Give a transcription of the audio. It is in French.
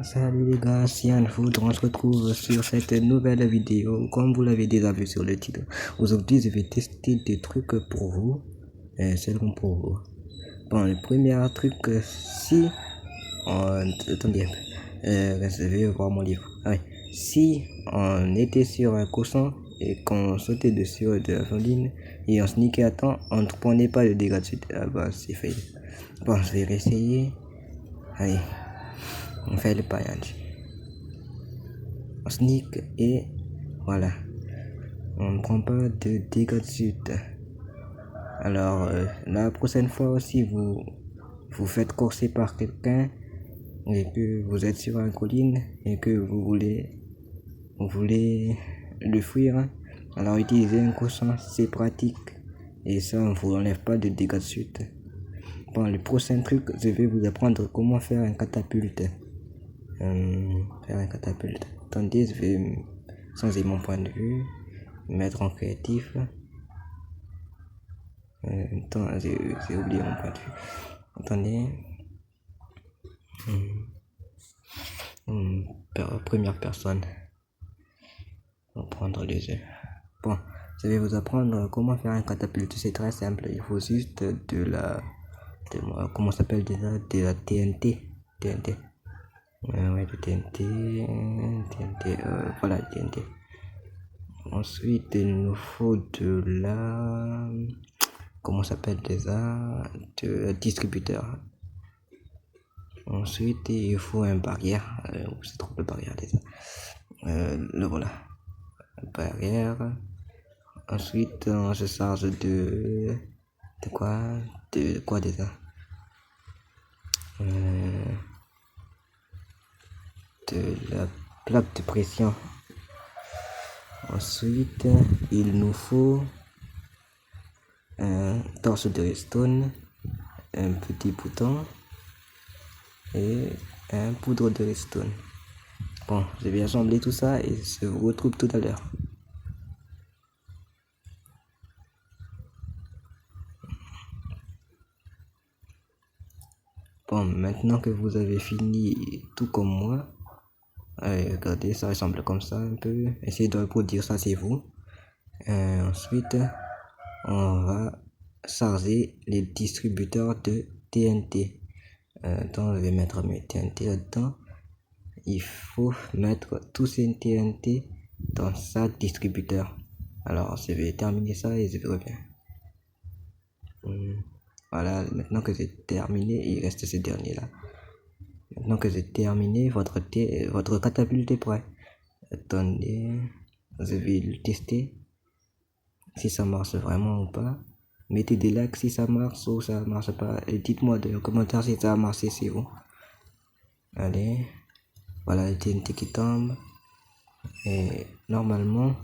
Salut les gars, c'est Yann Food, on se retrouve sur cette nouvelle vidéo. Comme vous l'avez déjà vu sur le titre, aujourd'hui je vais tester des trucs pour vous, seulement pour vous. Bon, le premier truc, si attendez, je vais voir mon livre. Ah oui. Si on était sur un coussin et qu'on sautait dessus de la trampoline et on sneakait à temps, on ne prenait pas le dégât de suite. Ah bah c'est fait. Bon, je vais réessayer. Allez, on fait le paillage. On sneak et voilà. On ne prend pas de dégâts de chute. Alors, la prochaine fois aussi, vous faites courser par quelqu'un et que vous êtes sur une colline et que vous voulez le fuir. Alors, utilisez un coussin, c'est pratique. Et ça, on ne vous enlève pas de dégâts de chute. Bon, le prochain truc, je vais vous apprendre comment faire un catapulte. Attendez, je vais changer mon point de vue, mettre en créatif. Attends, j'ai oublié mon point de vue. Attendez. Première personne. On va prendre les yeux. Bon, je vais vous apprendre comment faire un catapulte. C'est très simple. Il faut juste comment ça s'appelle déjà? De la TNT. TNT. Ouais, de TNT. TNT. Voilà, TNT. Ensuite, il nous faut de la... Comment ça s'appelle déjà? De distributeur. Ensuite, il faut un barrière. C'est trop de barrière déjà. Le voilà. Barrière. Ensuite, on se charge de quoi? De quoi déjà? De la plaque de pression. Ensuite, il nous faut un torche de redstone, un petit bouton et un poudre de redstone. Bon, je vais assembler tout ça et je vous retrouve tout à l'heure. Bon, maintenant que vous avez fini tout comme moi, allez, regardez, ça ressemble comme ça un peu. Essayez de reproduire ça, c'est vous. Ensuite, on va charger les distributeurs de TNT. Donc, je vais mettre mes TNT là-dedans. Il faut mettre tous ces TNT dans chaque distributeur. Alors, je vais terminer ça et je reviens. Voilà, maintenant que j'ai terminé, il reste ce dernier là. Maintenant que j'ai terminé, votre catapulte est prêt. Attendez, je vais le tester. Si ça marche vraiment ou pas. Mettez des likes si ça marche ou ça marche pas. Et dites-moi dans les commentaires si ça a marché, c'est vous. Allez, voilà le TNT qui tombe. Et normalement,